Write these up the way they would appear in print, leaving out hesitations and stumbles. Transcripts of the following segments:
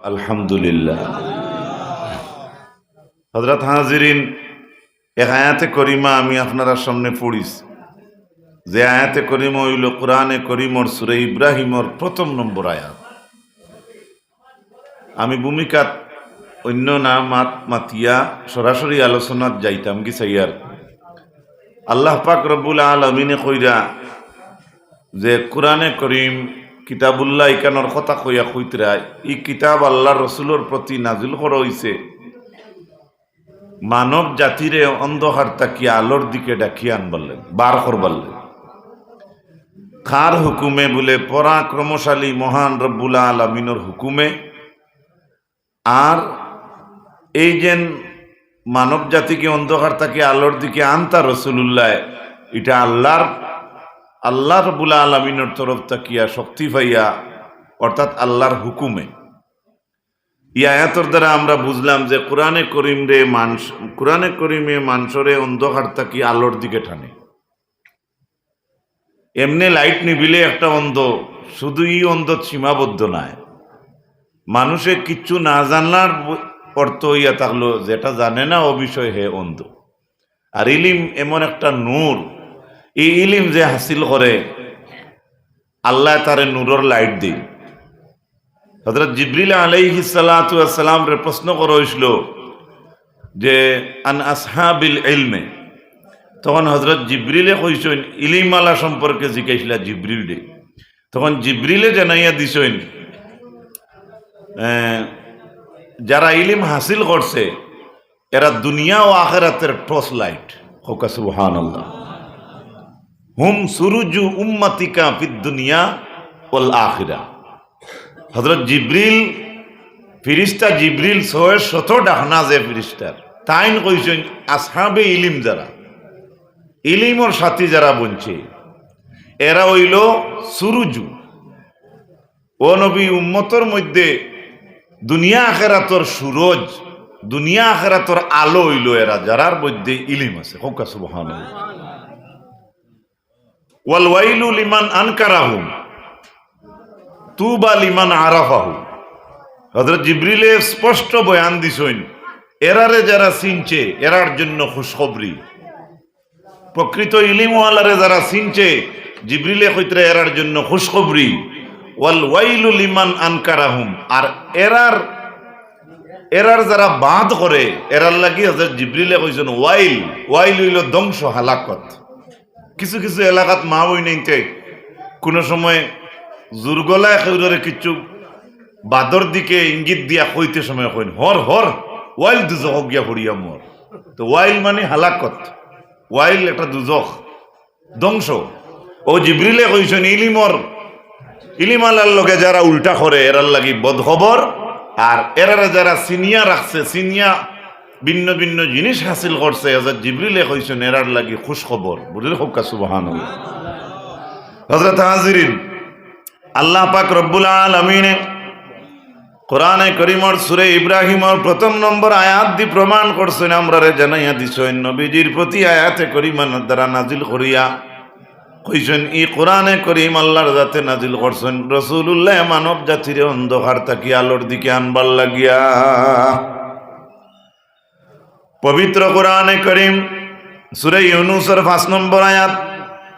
আলহামদুলিল্লাহ। হযরত হাজিরিন, এক আয়াতে করিমা আমি আপনারা সামনে পড়িস, যে আয়াতে করিমা হইল কোরআনে করিমর সূরা ইব্রাহিমর ১ম নম্বর আয়াত। আমি ভূমিকাত অন্য না মাতিয়া সরাসরি আলোচনাত যাইতাম কি সাইয়ার। আল্লাহ পাক রব্বুল আলামিনে কইরা যে কোরআনে করিম কিতাবুল্লাহ ইকানোর কথা কইয়া কইতরা, ই কিতাব আল্লাহ রসুলোর প্রতি নাজিল করা হইছে মানব জাতিরে অন্ধকার তাকিয়া আলোর দিকে ডাকিয়ে আনবারলেন, বার করবারলেন। কার হুকুমে? বলে পরাক্রমশালী মহান রব্বুল আলামিনের হুকুমে। আর এই যে মানব জাতিকে অন্ধকার তাকিয়ে আলোর দিকে আনতা রসুল্লাহ, এটা আল্লাহ রব্বুল আলামিনের তরফ তাকিয়া শক্তি পাইয়া, অর্থাৎ আল্লাহর হুকুমে। এই আয়াতের দ্বারা আমরা বুঝলাম যে কোরআনে করিমে মানুষরে অন্ধকার তাকি আলোর দিকে টানে। এমনি লাইট নিবিলে একটা অন্ধ, শুধু ই অন্ধ সীমাবদ্ধ নয়, মানুষে কিচ্ছু না জানার অর্থ হইয়া থাকলো, যেটা জানে না ও বিষয় হে অন্ধ। আর ইলিম এমন একটা নূর, এই ইলিম যে হাসিল করে আল্লাহ তারে নূরের লাইট দেয়। হযরত জিবরিল আলাইহিস সালাতু ওয়াস সালাম রে প্রশ্ন করা হইছিল যে আন আসহাবিল ইলমে, তখন হযরত জিবরিলে কইছেন ইলিমালা সম্পর্কে জিজ্ঞাসা জিবরিল দে, তখন জিবরিলে জানাইয়া দিছেন যারা ইলিম হাসিল করছে এরা দুনিয়া ও আখিরাতের টর্চ লাইট। হোক সুবহানাল্লাহ। হুম সুরুজু উম্মাতিকা ফিদ দুনিয়া ওয়াল আখিরা। হযরত জিবরিল, ফিরিস্তা জিবরিল ৬০০ ডাকনা যে ফিরিস্তার, তাইন কইছেন আসহাবে ইলিম, যারা ইলিমর সাথী যারা বলছে এরা হইল সুরুজু। ও নবী, উম্মতর মধ্যে দুনিয়া আখিরাতর সুরজ, দুনিয়া আখিরাতর আলো হইল এরা, যারার মধ্যে ইলিম আছে। হোক সুবহানাল্লাহ। ওয়াল ওয়াইলু লিমান আনকারাহুম তুবা লিমান আরাফাহু। হযরত জিবরিলে স্পষ্ট বয়ান দিছেন এরারে যারা চিনছে এরার জন্য খুশখবরি। প্রকৃত ইলিমওয়ালারে যারা চিনছে, জিবরিলে কইতরা এরার জন্য খুশখবরি। ওয়াল ওয়াইলু লিমান আনকারাহুম, আর এরার যারা বাদ করে এরার লাগি হযরত জিবরিলে কইছেন ওয়াইল হইল ধ্বংস, হালাকত। কিছু কিছু এলাকাত মা বই নেইতে কোনো সময় জুরগলায় খেউরে কিছু বাদর দিকে ইঙ্গিত দিয়া কইতে সময় কইন হর হর ওয়াইল দুজখ গিয়া পড়িয়া মর। তো ওয়াইল মানে হালাকত, ওয়াইল একটা দুজখ, ধ্বংস। ও জিবরিলে কইছেন ইলিমালার লগে যারা উল্টা করে এরার লাগি বদখবর, আর এরারে যারা সিনিয়া রাখছে, সিনিয়া ভিন্ন ভিন্ন জিনিস হাসিল করছে, হযরত জিবরিলে কইছেন এরার লাগি খুশখবর। বুঝলে? হোক সুবহানাল্লাহ। হযরত হাজিরিন, আল্লাহ পাক রব্বুল আলামিনে কোরআনে করিমর সূরা ইব্রাহিমর ১ম নম্বর আয়াত দি প্রমাণ করছেন, আমরা রে জানাইয়া দিছেন নবীজির প্রতি আয়াতে করিমার দ্বারা নাজিল করিয়া কইছেন ই কোরআনে করিম আল্লাহর জাতে নাজিল করছেন রাসূলুল্লাহ মানব জাতির অন্ধকার তাকি আলোর দিকে আনবার লাগিয়া। পবিত্র কোরআনে করিম সূরা ইউনূসের ৫ নম্বর আয়াত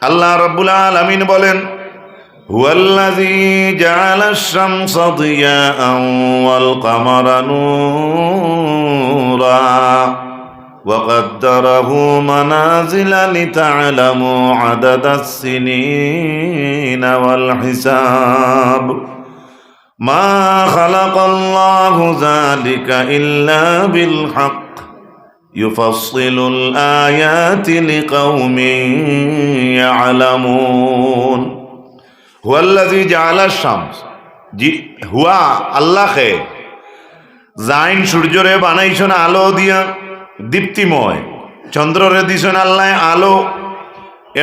আল্লাহ রাব্বুল আলামিন বলেন হুয়াল্লাযী জাআলাশ শামসা দিয়াআন ওয়াল কামারা নূরা ওয়া কদ্দারাহু মানাজিলা লিতা'লামু আদাদাস সিনিনা ওয়াল হিসাব মা খালাকাল্লাহু যালিকা ইল্লা বিল হক ইউফাসসিলুল আয়াতি লিকাওমিন ইয়া'লামুন। হুয়াল্লাযী জাআলাশ শামস, হুয়া আল্লাহে জাইন সূর্যরে বানাইছেন আলো দিয়া দীপ্তিময়, চন্দ্ররে দিছেন আল্লাহ আলো।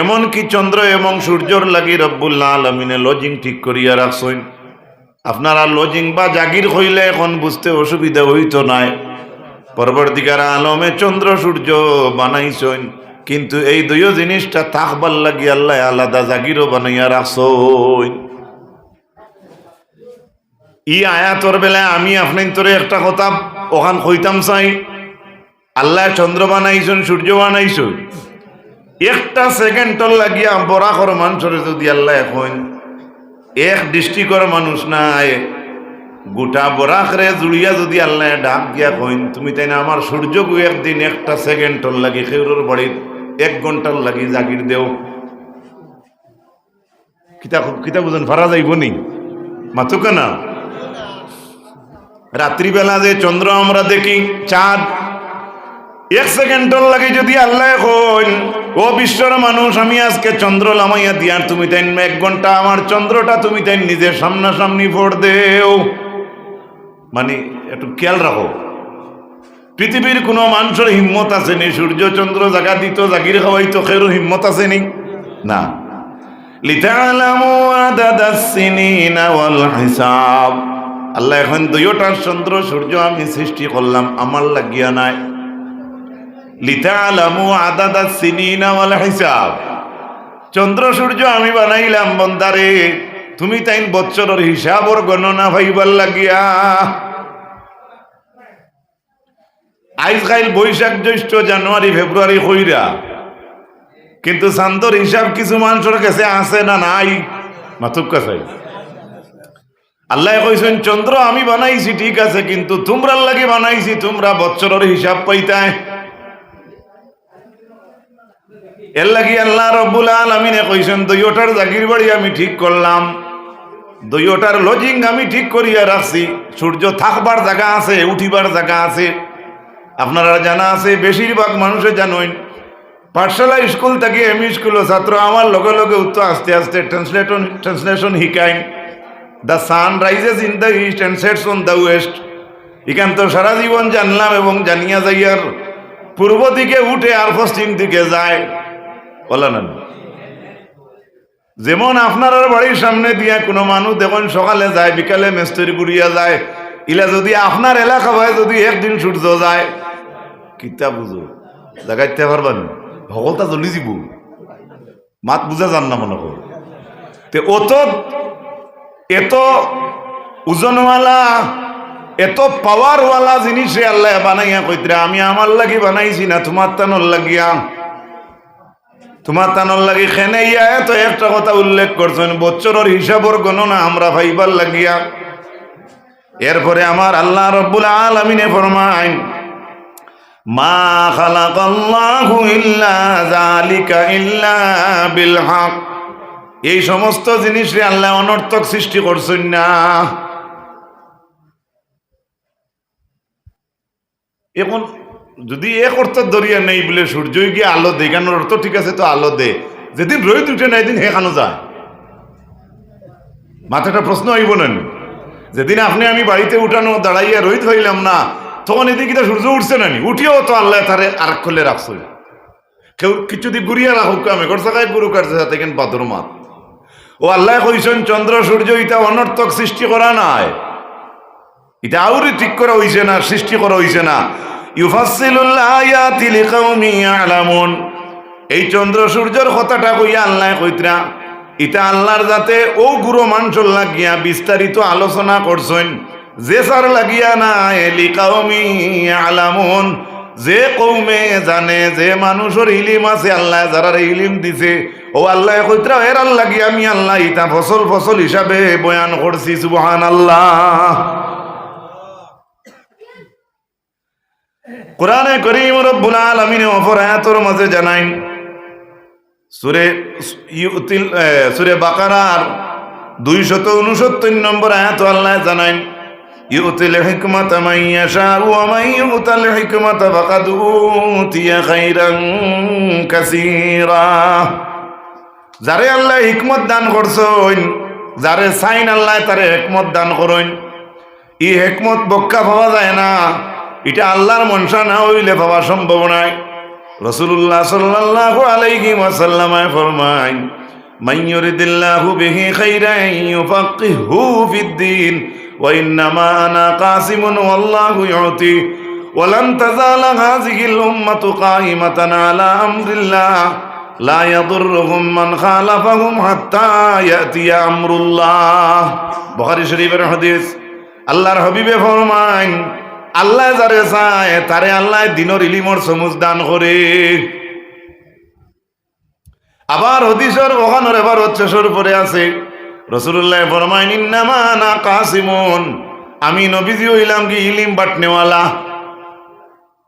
এমনকি চন্দ্র এবং সূর্যর লাগি রব্বুল আলামিনে লজিং ঠিক করিয়া রাখছেন। আপনারা লজিং বা জাগির হইলে এখন বুঝতে অসুবিধা হইতো নাই। পরবর্তীকার আলমে চন্দ্র সূর্য বানাইছেন, কিন্তু এই দুই জিনিসটা থাকবার লাগি আল্লাহ আলাদা জাগিরও বানাইয়া রাখছেন। ই আয়াতর বেলায় আমি আপনার তোরে একটা কথা ওখান কইতাম চাই। আল্লাহ চন্দ্র বানাইছেন, সূর্য বানাইছেন, একটা সেকেন্ডর লাগিয়া বরাকর মানুষের যদি আল্লাহ এখন এক দৃষ্টিকর মানুষ নাই গোটা বরাকরে জুড়িয়া যদি আল্লাহ ডাক দিয়া কইন তুমি তাই না আমার সূর্যকে একদিন একটা সেকেন্ডর লাগি খেউরের বাড়ির 1 ঘন্টার লাগি জাগির দেও, কিতা বুঝেন ফারা যাইব নি মাতুকা না? রাত্রিবেলা যে চন্দ্র আমরা দেখি, চাঁদ, 1 সেকেন্ডর লাগে যদি আল্লাহ কইন ও বিশ্বর মানুষ আমি আজকে চন্দ্র লামাইয়া দিয়ার তুমি তাই 1 ঘন্টা আমার চন্দ্রটা তুমি তাই নিজের সামনাসামনি ভোট দেও। মানে একটু খেয়াল রাখো, পৃথিবীর কোনো মানুষের হিম্মত আছে নি সূর্য চন্দ্র জাগা দিত জাগির খাওয়াইতো খেরো হিম্মত আছে নি? না। লিতালামু আদাদাস সিনিনা ওয়াল হিসাব, আল্লাহ এখন দুইটা চন্দ্র সূর্য আমি সৃষ্টি করলাম আমার লাগিয়া নাই। লিতালামু আদাদাস সিনিনা ওয়াল হিসাব, চন্দ্র সূর্য আমি বানাইলাম বন্দারে তুমি তাই বছরের হিসাবর গণনা ভাইবার লাগিয়া। আইজকাইল বৈশাখ জ্যৈষ্ঠ জানুয়ারি ফেব্রুয়ারি কইরা, কিন্তু চান্দর হিসাব কিছু মানুষের কাছে আছে না নাই? মাতুক কাছে আল্লাহ কইছেন চন্দ্র আমি বানাইছি ঠিক আছে, কিন্তু তোমরা লাগে বানাইছি তোমরা বছরের হিসাব পাইতায়। এর লাগি আল্লাহ রব্বুল আলামিনে কইছেন দুইটার জাগির বাড়ি আমি ঠিক করলাম, দুইটার লজিং আমি ঠিক করিয়া রাখছি। সূর্য থাকবার জায়গা আছে, উঠিবার জায়গা আছে। আপনারা জানা আছে, বেশিরভাগ মানুষে জানেন পাঠশালা স্কুল থেকে এমই স্কুলের ছাত্র আমার লগে লগে উত্তর আস্তে আস্তে ট্রান্সলেশন শিখায়। The sun rises in the east and sets on the West. এখান তো সারা জীবন জানলাম এবং জানিয়া যাইয়ার পূর্ব দিকে উঠে আর পশ্চিম দিকে যায়, বলা না? যেমন আপনার বাড়ির সামনে দিয়া কোনো মানুষ দেখুন সকালে যায় বিকালে মেস্তরি ঘুরিয়া যায়, ইলা যদি আপনার এলাকা হয় যদি একদিন সূর্য যায় কিতা বুঝো জাগাইতে পারবেন? ভগলতা জ্বলি যাব, মাত বুঝা যান না মনে কর। অত এত ওজনওয়ালা এত পাওয়ারওয়ালা জিনিসে আল্লাহ বানাইয়া কইতরা আমি আমার লাগি বানাইছি না তোমার তানোর লাগিয়া, তোমার তানোর লাগি খেনে ইয়া তো একটা কথা উল্লেখ করছেন বছরের হিসাবর গণনা আমরা ভাইবার লাগিয়া। এরপরে আমার আল্লাহ রব্বুল আলামিনে ফরমায় মা খালাকাল্লাহু ইল্লা যালিকা ইল্লা বিল হক, এই সমস্ত জিনিসে আল্লাহ অনর্থক সৃষ্টি করছেন না। এখন যদি এক অর্থ দরিয়া নেই বলে সূর্যই গিয়ে আলো দেখানোর অর্থ ঠিক আছে, তো আলো দে, যেদিন রোদ উঠে না এদিন হেখানো যায়। মাথাটা প্রশ্ন হইব না, যেদিন আপনি আমি বাড়িতে উঠানো দাঁড়াইয়া রোদ হইলাম না তখন এদিকে সূর্য উঠছে না, উঠিও তো আল্লাহ তারে আর করলে রাখছে। কেউ কিছু দিক ঘুরিয়া রাখুক আমি গড়সাকায় গুরু কাটছে সাথে কেন পাথর মাত। ও আল্লাহ কইছেন চন্দ্র সূর্য এটা অনর্থক সৃষ্টি করা নাই, এটা আউরি ঠিক করা হইছে না, সৃষ্টি করা হইছে না। ইউফাসসিলুল আয়াতি লিকাউমিন ইয়ালামুন, এই চন্দ্র সূর্যের কথাটা কইয়া আল্লাহ কইতরা এটা আল্লাহর যাতে ও গুরু মানুষের লাগিয়া বিস্তারিত আলোচনা করছেন, যে সার লাগিয়া না লিকাউমিন ইয়ালামুন, যে কৌমে জানে, যে মানুষের ইলিম আছে আল্লাহ যারা ইলিম দিছে ও আল্লাহ কইতরা এর লাগিয়া আমি আল্লাহ ইটা ফসল ফসল হিসাবে বয়ান করছি। সুবহানাল্লাহ। কোরআনে কারীম রব্বুল আলামিন অপর আয়াতের মাঝে জানাই সূরা বাকারার 269 নম্বর আয়াত আল্লাহ জানাই ইউতিল হিকমাতা মান ইয়াশাউ ওয়া মান ইউতাল হিকমাতা ফাকাদ উতিয়া খাইরান কাসীরা, যারে আল্লাহ হিকমত দান করছেন, যারে চাইন আল্লাহ তারে হিকমত দান করেন। এই হিকমত বক্কা পাওয়া যায় না, এটা আল্লাহর মনসা না হইলে পাওয়া সম্ভব নয়। রাসূলুল্লাহ সাল্লাল্লাহু আলাইহি ওয়াসাল্লাম ফরমায় মান ইউরিদিল্লাহু বিহি খাইরান ইউফাক্কিহু ফিদ্দীন ওয়া ইন্নামা আনা কাসিমুন ওয়াল্লাহু ইউতি ওয়া লান তাযালা হাযিহিল উম্মাতু কাইমাতান আলা আমরিল্লাহ লা ইয়াদুররুহুম মান খালাফাহুম হাত্তা ইয়াতিয়া আমরুল্লাহ। বুখারী শরীফের হাদিস। আল্লাহর হাবিবে ফরমাইন আল্লাহ যারে চায় তারে আল্লাহ দিনের ইলিমর সমুজ দান করে। আবার হাদিসের ওখানের এবার উচ্চস্বর পরে আছে রাসূলুল্লাহ ফরমাইন ইন্নামা আনা কাসিমুন, আমি নবীজি হইলাম কি ইলিম বাটনেওয়ালা,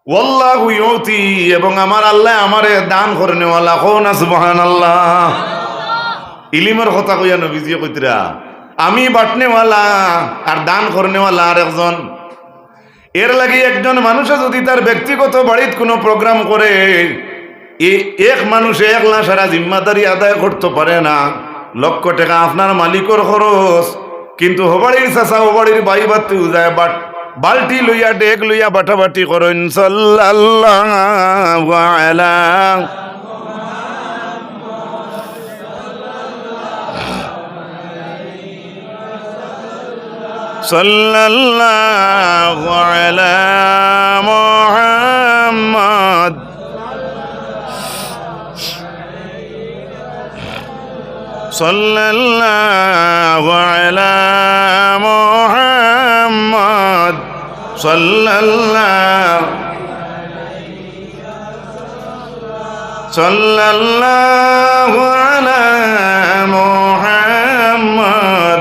ওয়াল্লাহু ইউতি, এবং আমার আল্লাহ আমারে দান করনেওয়ালা। কোন সুবহানাল্লাহ। ইলিমের কথা কইয়া নবীজি কইতরা আমি বাটনেওয়ালা আর দান করনেওয়ালা আর একজন। এর লাগি একজন মানুষে যদি তার ব্যক্তিগত বাড়িতে কোনো প্রোগ্রাম করে এক মানুষে একলা সারা জিম্মাদারি আদায় করতে পারে না। লক্ষ টাকা আপনার মালিকর খরচ, কিন্তু হবাড়ির চাচা হবাড়ির বাই বাতি যায় বাট বালটি লইয়া ডেক লইয়া বাটাবাটি করেন সাল্লাল্লাহু আলা সাল্লাল্লাহু আলা মুহাম্মদ সাল্লাল্লাহু আলা মুহাম্মদ সাল্লাল্লাহু আলা মুহাম্মদ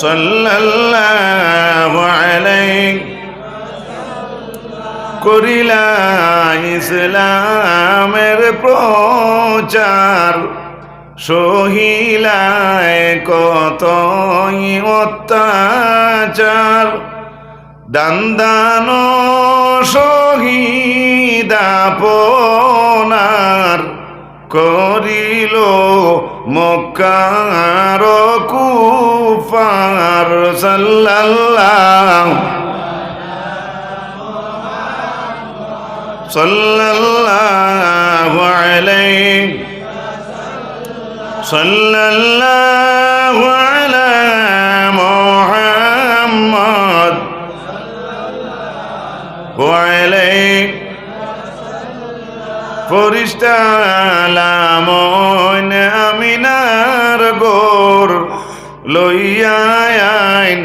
সাল্লাল্লাহু আলাইহি করিলা ইসলামের প্রচার, সহিলায় কতই অত্যাচার, দান শহীদাপনার করিল মক্কার কুফার। সাল্লাল্লাহু সাল্লাল্লাহু আলাইহি সাল্লাল্লাহু আলা মুহাম্মদ ওয়া আলাইহি ফরিশতা লামন আমিনার গোর লইয়া আইন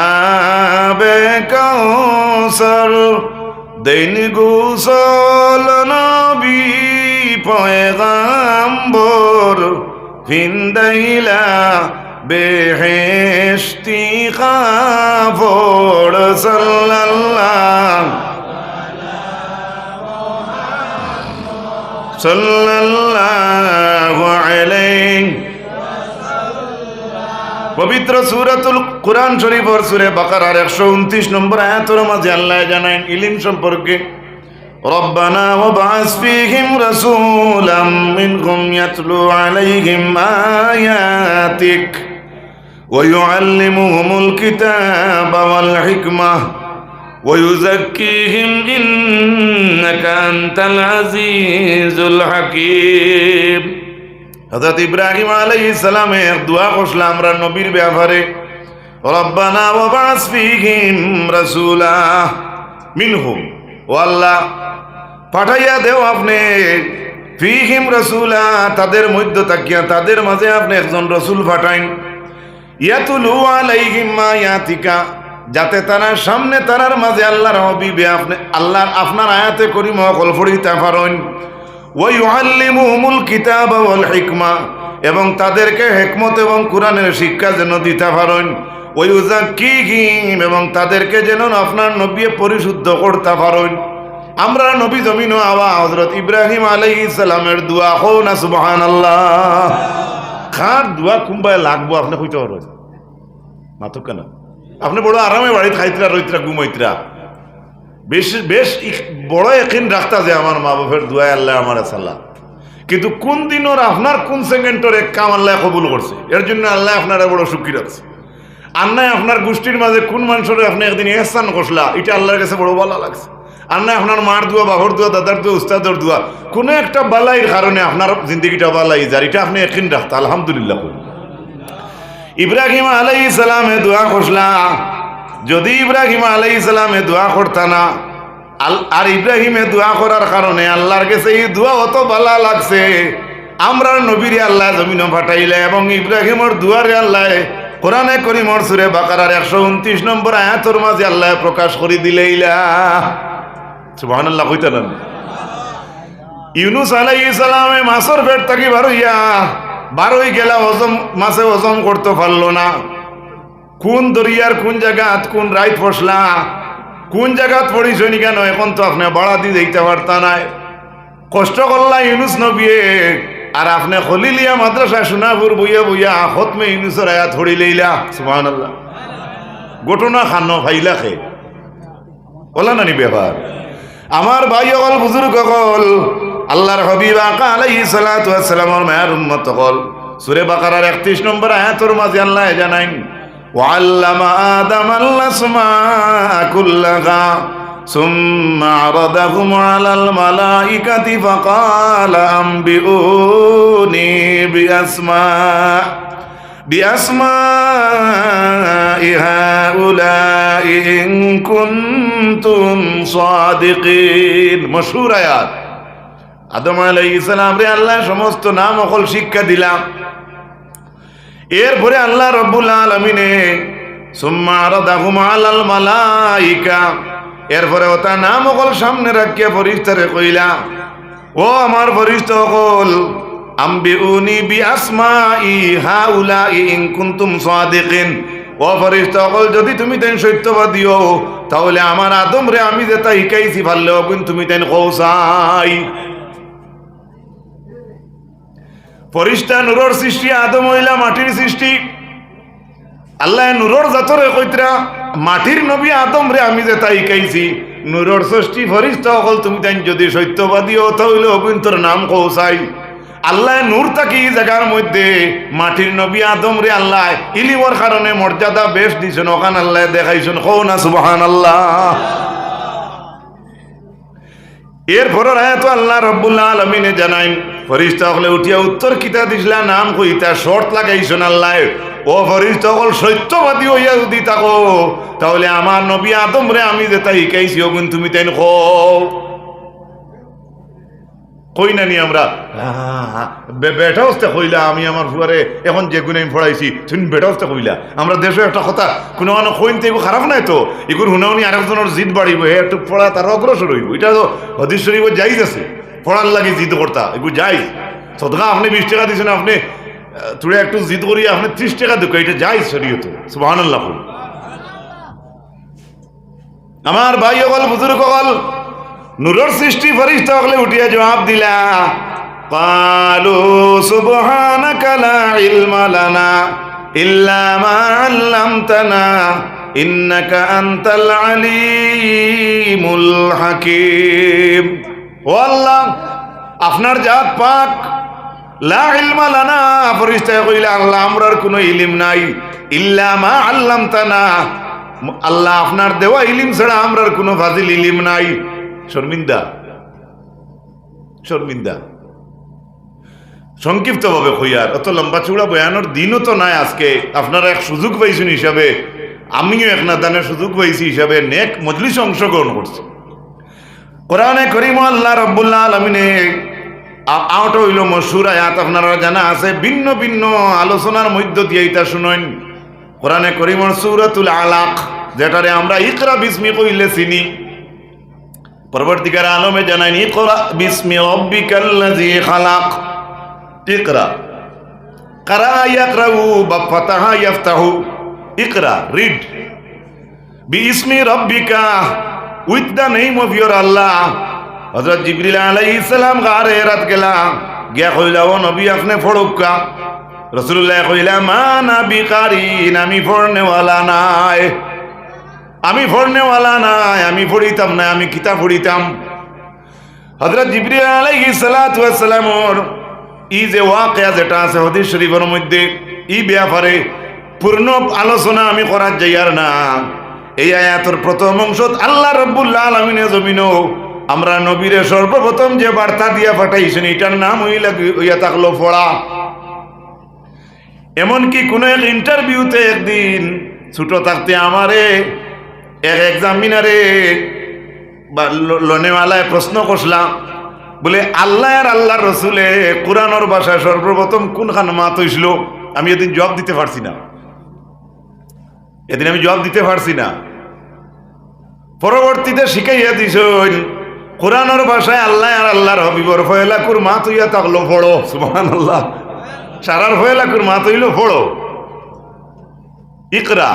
আবে কাউসার, দিন গোসল নবী পয়গাম্বর ফিন্দাইলা বেহেশতি কাপড়। সাল্লাল্লাহু আলাইহি। পবিত্র সূরাতুল কুরআন শরীফের সূরা বাকারার 129 নম্বর আয়াতের মাঝে আল্লাহ জানান ইলম সম্পর্কে, রব্বানা ওয়াবআস ফীহিম রাসূলাম মিনহুম ইয়াতলু আলাইহিম আয়াতিক ওয়া ইউআল্লিমুহুমুল কিতাবা ওয়াল হিকমাহ ওয়া ইউযাক্কিহিম ইন্নাকা আনতাল আজিজুল হাকীম। হযরত ইব্রাহিম আলাইহিস সালামের দোয়া করছিল আমরা নবীর ব্যাপারে, রব্বানা ওয়াবআস ফীহিম রাসূলা মিনহুম, ও আল্লাহ পাঠাইয়া দেও আপনি ফীহিম রাসূলা, তাদের মধ্যে তাকিয়া তাদের মাঝে আপনি একজন রাসূল পাঠাইন, ইয়াতুলু আলাইহিম আয়াতিকা, যাতে তারা সামনে তারার মাঝে আল্লাহর হাবিবে আপনি আল্লাহর আপনার আয়াতে করিমা কল পড়িতে পারেন, ওয়া ইউআল্লিমুহুমুল কিতাবা ওয়াল হিকমা, এবং তাদেরকে হিকমত এবং কোরআনের শিক্ষা যেন দিতে পারেন, ওয়া ইউযাক্কিহিম, এবং তাদেরকে যেন আপনার নবী পরিশুদ্ধ করতে পারেন। আমরা নবী জমিন আওয়া হযরত ইব্রাহিম আলাইহিস সালামের দোয়া হো না সুবহানাল্লাহ। খার দোয়া কুম্বায় লাগবো আপনি কইতে পারবেন মাত্র কেন? আপনি বড় আরামে বাড়িতে খাইতরা রইতরা ঘুমাইতরা, বেশ বেশ বড় ইয়াকিন রাখতা যে আমার মা বাপের দোয়ায় আল্লাহ আমার সাল্লাহ, কিন্তু কোন দিন ওর আপনার কোন সেকেন্ডের এক কাম আল্লাহ কবুল করছে, এর জন্য আল্লাহ আপনারা বড় সুখী রাখছে। আর নাই আপনার গোষ্ঠীর মাঝে কোন মানুষের আপনি একদিন ইহসান করলা, এটা আল্লাহর কাছে বড় ভালো লাগছে। আর নাই আপনার মার দোয়া, বাবার দোয়া, দাদার দোয়া, উস্তাদের দোয়া, কোনো একটা বালাইয়ের কারণে আপনার জিন্দগিটা বালাই যায়, এটা আপনি ইয়াকিন রাখতা আলহামদুলিল্লাহ। ইব্রাহিম আলাইহিস সালামে দোয়া করলা, যদি ইব্রাহিম আলাইহিস সালামে দোয়া করতা না আর ইব্রাহিমে দোয়া করার কারণে আল্লাহর কাছে এই দোয়া অত ভালো লাগছে, আমরা নবীরে আল্লাহ জমিনে পাঠাইলে এবং ইব্রাহিমের দোয়ারে আল্লাহ কোরআনে কারীমের সূরা বাকারার 129 নম্বর আয়াতের মাঝে আল্লাহ প্রকাশ করে দিলেইলা সুবহানাল্লাহ কইতেন ইউনূস আলাইহিস সালামে মাছের পেট থেকে বার হই গেলা মাছে হজম করতে পারলো না কোন দরিয়ার কোন জায়গাত কোন রাইত ফসলা কোন জায়গাত পড়িস নি কেন এখন তো আপনি বাড়া দিয়ে যাইতে পারতা নাই কষ্ট করলা ইউনূস নবী আর আপনি খলিলিয়া মাদ্রাসা সোনাপুর বইয়া বইয়া খতমে ইউনূসের আয়াত ধরি লইলা সুবহানাল্লাহ ঘটনা খানো ফাইলা খে বলা নানি ব্যাপার আমার ভাই হল বুজুর্গ হল আল্লাহর হাবিব আকা আলাইহিস সালাতু ওয়াস সালামের মায়ের উম্মত হল সূরা বাকারার 31 নম্বর আয়াতের মাঝে আল্লাহ জানাইন ওয়াল্লামা আদামাল আসমাআ কুল্লাহা সুম্মা আরাদাহুম আলাল মালাইকাতি ফাকালা আম্বিউনি বিআসমাই হাউলাই ইন কুনতুম সাদিকিন মশহুর আয়াত আদম আলাইহিস সালাম রে আল্লাহ সমস্ত নাম অকল শিক্ষা দিলাম এরপরে আল্লাহ রব্বুল আলামিনে সুম্মা আরাদাহুম আলাল মালাইকা এরপরে ওটা নাম অকল সামনে রাখিয়া ফেরেশতারে কইলা ও আমার ফেরেশতা অকল আম্বিউনি বিআসমাই হাউলাই ইন কুনতুম সাদিকিন ও ফেরেশতা অকল যদি তুমি তেন সত্যবাদী হও তাহলে আমার আদম রে আমি যেটা শিখাইছি ভালো কিন্তু তুমি তেন কওসাই ফরিস্তা নূরের সৃষ্টি আদম হইলা মাটির সৃষ্টি আল্লাহ নূরের জাতরে কইতরা মাটির নবী আদম রে আমি যে তাই শিখাইছি নূরের সৃষ্টি ফরিস্তা হল তুমি তাই যদি সত্যবাদী হও তাহলে অবিন্তর নাম কৌসাই আল্লাহ নূর তাকি জায়গার মধ্যে মাটির নবী আদম রে আল্লাহ ইলিমর কারণে মর্যাদা বেশ দিছেন ওখান আল্লাহ দেখাইছেন কও না সুবহানাল্লাহ এরপরের আয়াত আল্লাহ রাব্বুল আলামিনে জানাইন ফেরেশতা হলে উঠিয়া উত্তর কিতা দিছলা নাম কইতা শর্ত লাগাইছেন আল্লাহ ও ফেরেশতা হল সত্যবাদী হইয়া যদি থাকো তাহলে আমার নবী আদম রে আমি যেটা শিখাইছি ওগুন তুমি তাই কই না নি আমরা বেটা হস্তে কইলা আমি আমার ফুয়ারে এখন যে গুণ আমি পড়াইছি তুমি বেটা হস্তে কইলা আমরা দেশে একটা কথা কোনো মানে কইনতে এগুলো খারাপ নাই তো এগুলো শুনাওনি আরেকজনের জিদ বাড়িব হে একটু পড়া তার অগ্রসর হইব এটা তো হদিস শরীফ যাইজ আছে পড়ার লাগে জিদ করতা এগুলো যাই সদকা আপনি 20 টাকা দিয়েছেন আপনি তুই একটু জিদ করি আপনি 30 টাকা দেখো এটা যাই শরীয়ত সুবহানাল্লাহ আমার ভাই হল বুজুর্গ হল নূরের সৃষ্টি ফেরেশতা হলে উঠিয়া জবাব দিলা ক্বালু সুবহানাকা লা ইলমা লানা ইল্লা মা আল্লামতানা ইন্নাকা আনতাল আলিমুল হাকীম ও আল্লাহ আপনার জাত পাক লা ইলমা লানা ফেরেশতা কইলা আল্লাহ আমরার কোনো ইলম নাই ইল্লা মা আল্লামতানা আল্লাহ আপনার দেওয়া ইলম ছাড়া আমরার কোনো ফাজিল ইলম নাই শর্মিন্দা শর্মিন্দা সংক্ষিপ্ত ভাবে কইয়ার অত লম্বা চূড়া বয়ানোর দিনও তো নাই আজকে আপনারা এক সুযোগ পাইছেন হিসাবে আমিও এক নাদানের সুযোগ পাইছি হিসাবে নেক মজলিস অংশগ্রহণ করছি কোরআনে কারীম আল্লাহ রাব্বুল আলামিনে আউট হইল মশহুর আয়াত আপনারা জানা আছে ভিন্ন ভিন্ন আলোচনার মধ্য দিয়ে এটা শুনেন কোরআনে কারীমের সূরাতুল আলাক যেটারে আমরা ইকরা বিসমি কইলে চিনি পরবর্তীকার আলমে জানাইন ইকরা বিসমি রাব্বিকাল্লাযী খালাক ইকরা কারা ইয়াকরাউ বা ফাতাহা ইফতাহু ইকরা রিড বিসমি রাব্বিকা with the name of your আল্লাহ হযরত জিবরিল আলাইহিস সালাম গারে রাত গেলা গিয়া কইলা ও নবী আপনি পড়ুকা রাসূলুল্লাহ কইলা মা নবী কারিন আমি পড়নেওয়ালা নাই আমি পড়নেওয়ালা নাই আমি পড়িতাম না আমি কিতাব পড়িতাম হযরত জিবরিল আলাইহিস সালাতু ওয়াস সালামর এই যে ওয়াকিয়া যেটা আছে হাদিস শরীফের মধ্যে এই ব্যাপারে পূর্ণ আলোচনা আমি করার যাইয়ার না এই আয়াতের প্রথম অংশ আল্লাহ রাব্বুল আলামিনের জমিনও আমরা নবীরে সর্বপ্রথম যে বার্তা দিয়া পাঠাইছেন এটার নাম হইয়া থাকলো পড়া এমনকি কোন এক ইন্টারভিউতে একদিন ছোট থাকতে আমারে এক এক্সামিনারে বা লনেওয়ালায় প্রশ্ন করলাম বলে আল্লাহ আর আল্লাহর রসুলে কোরআনের ভাষায় সর্বপ্রথম কোনখান মাত হইছিল আমি এদিন জবাব দিতে পারছি না এদিন আমি জবাব দিতে পারছি না। পরবর্তীতে শিখাইয়া দিছেন কোরআনের ভাষায় আল্লাহ আর আল্লাহর হবিবর ফয়লাকুর মা তুইয়া তাকলো পড়ো, সুবহানাল্লাহ। সারার ফয়লাকুর মা তুইলো পড়ো, ইকরা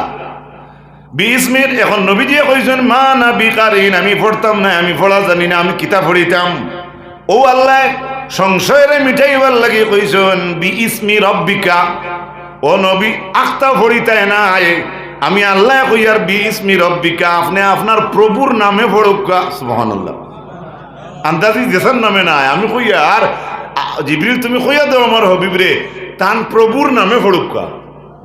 বিসমির। এখন নবীজি কইছেন মা না বিকারিন, আমি পড়তাম না, আমি পড়া জানি না, আমি কিতাব পড়িতাম। ও আল্লাহ সংশয়ের মিটাইবার লাগি কইছেন বিইসমি রব্বিকা। ও নবী আখতা পড়িতায় না, আমি আল্লাহ কইয়ার বিইসমি রব্বিকা, আপনি আপনার প্রভুর নামে পড়ুকা, সুবহানাল্লাহ। আন্দাজি দেশের নামে না, আমি কইয়া আর জিবরিল তুমি কইয়া দাও আমার হবিবরে তান প্রভুর নামে পড়ুকা।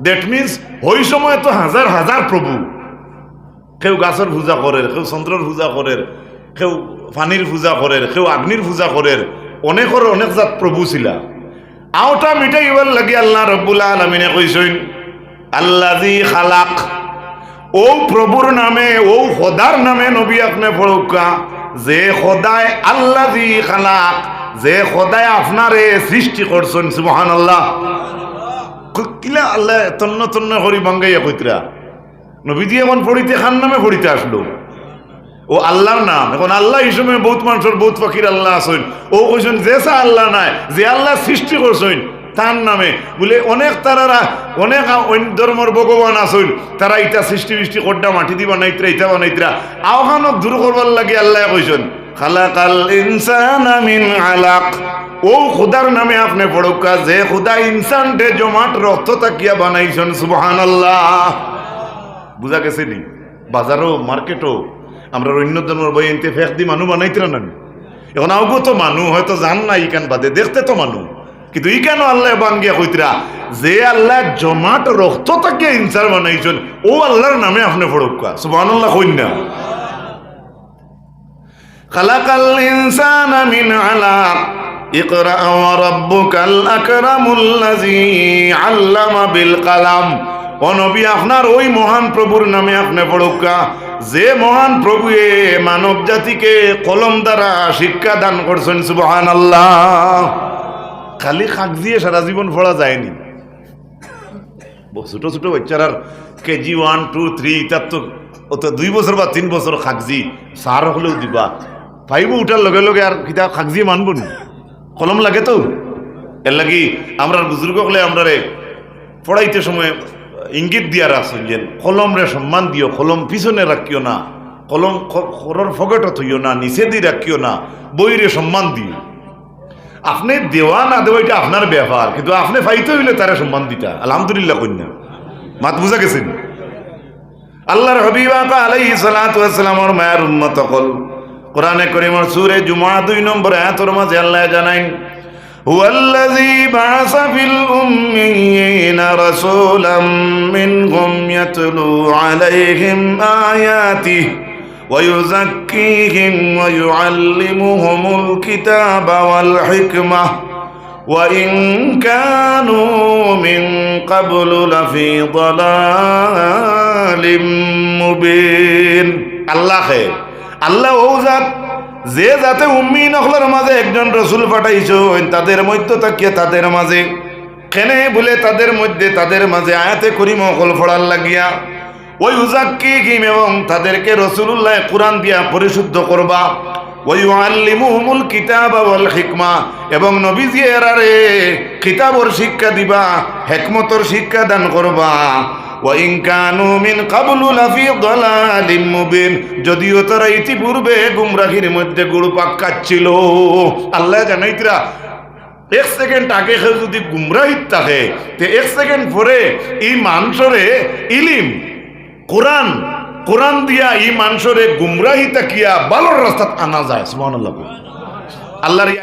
দ্যাট মিনস ওই সময় তো হাজার হাজার প্রভু, কেউ গাছের পূজা করে, কেউ চন্দ্রের পূজা করে, কেউ পানির পূজা করে, কেউ আগ্নির পূজা করে, অনেকের অনেক জাত প্রভু ছিলা। আওটা মিটাইবার লাগি আল্লাহ রব্বুল আলামিনে কইছেন আল্লাযী খালাক। ও প্রভুর নামে, ও খোদার নামে নবী আপনি পড়ুকা, যে খোদায় আল্লাযী খালাক, যে খোদায় আপনারে সৃষ্টি করছেন, সুবহানাল্লাহ। কিলা আল্লাহ তন্ন তন্ন করি বাঙ্গাইয়া কইতরা নবীজি এখন পড়িতে খান নামে পড়িতে আসলো। ও আল্লাহর নাম। এখন আল্লাহ এই সময় বহুত মানুষের বহুত ফকির আল্লাহ আছেন, ও কইছেন যে আল্লাহ নাই, যে আল্লাহ সৃষ্টি করছেন তার নামে বলে অনেক তারা অনেক ধর্মের ভগবান আছেন, তারা ইটা সৃষ্টি বৃষ্টি করডা মাটি দি বানাইতরা, ইটা বানাইতরা, আওখানো দূর করবার লাগে আল্লাহ কইছেন খালাকাল ইনসানা মিন আলাক। ও খুদার নামে আপনি পড়ুকা, যে খুদা ইনসানটে জমাট রক্ত তাকিয়া বানাইছেন, সুবহানাল্লাহ। বুঝা গেছে নি? বাজারও মার্কেটও আমরা অন্য ধর্মের বই এনতে ফেক দি মানুষ বানাইতরা না। এখন আউগো তো মানুষ হয়তো জান না ইকান বাদে, দেখতে তো মানুষ, কিন্তু ই কেন আল্লাহ বাঙ্গিয়া কইতরা যে আল্লাহ জমাট রক্ত তাকিয়া ইনসান বানাইছেন, ও আল্লাহর নামে আপনি পড়ুকা, সুবহানাল্লাহ কইন না। খালাকাল ইনসানা মিন আলাক ইকরা ওয়া রাব্বুকাল আকরামুল্লাযী আল্লামা বিল কালাম। ও নবী আপনার ওই মহান প্রভুর নামে আপনি পড়ুকা, যে মহান প্রভু মানব জাতিকে কলম দ্বারা শিক্ষা দান করছেন, সুবহানাল্লাহ। খালি খাক দিয়ে সারা জীবন পড়া যায়নি। ছোট ছোট বাচ্চারার কেজি 1, 2, 3 ইতার তো অত 2 বছর বা 3 বছর খাকজি সার হলেও দিবা, 5 উঠার লগে লগে আর কিতা খাকজি মানব না, কলম লাগে তো। এর লাগি আমরা বুজুর্গ হলে আমরা পড়াইতে সময় ইঙ্গিত দিয়া রাখছেন যে কলম রে সম্মান দিও, কলম পিছনে রাখিও না, কলম খরর ফগটত হইও না, নিচে দিয়ে রাখিও না, বইরে সম্মান দিও। আপনি দেওয়া না দেওয়া এটা আপনার ব্যাপার, কিন্তু আপনি ফাইতে হইলে তারা সম্মান দিতা, আলহামদুলিল্লাহ কন্যা। মাত বুঝা গেছেন? আল্লাহর হাবিব আলাইহিস সালাতু ওয়াস সালামের মায়ের উম্মত হল কোরআনে কারীমের সূরা জুমআ 2 নম্বর আয়াতের মাঝে আল্লাহ জানাইন হুয়াল্লাযী বাআসা ফিল উম্মিয়িনা রাসূলাম মিনহুম ইয়াতলু আলাইহিম আয়াতিহি ওয়া ইউযাক্কিহিম ওয়া ইউআল্লিমুহুমুল কিতাবা ওয়াল হিকমাহ ওয়া ইন কানু মিন ক্বাবলু লাফি যালালিম মুবিন। আল্লাহ ও জাত যে যাতে উম্মি নখলের মাঝে একজন রসুল পাঠাইছেন, তাদের মধ্যে তাকিয়ে তাদের মাঝে কেনে বলে তাদের মধ্যে তাদের মাঝে আয়াতে করিম অকল ফড়ার লাগিয়া ওই উযাক্কিহিম, এবং তাদেরকে রসুলুল্লাহ কুরআন দিয়া পরিশুদ্ধ করবা, ওয়া ইউআল্লিমুহুমুল কিতাবা ওয়াল হিকমা, এবং নবীজি এরারে কিতাবর শিক্ষা দিবা, হিকমতর শিক্ষা দান করবা। ওয়া ইন কানু মিন ক্বাবলু লাফি যালালিম মুবিন, যদিও তারা ইতিপূর্বে গুমরাহির মধ্যে গুড়পাক খাচ্ছিল। আল্লাহ জানাইতরা 1 সেকেন্ড আগে কেউ যদি গুমরাহিত থাকে তে 1 সেকেন্ড পরে এই মানুষরে ইলিম কোরআন দিয়া এই মানুষরে গুমরাহি তাকিয়া ভালোর রাস্তাত আনা যায়, সুবহানাল্লাহ। আল্লাহর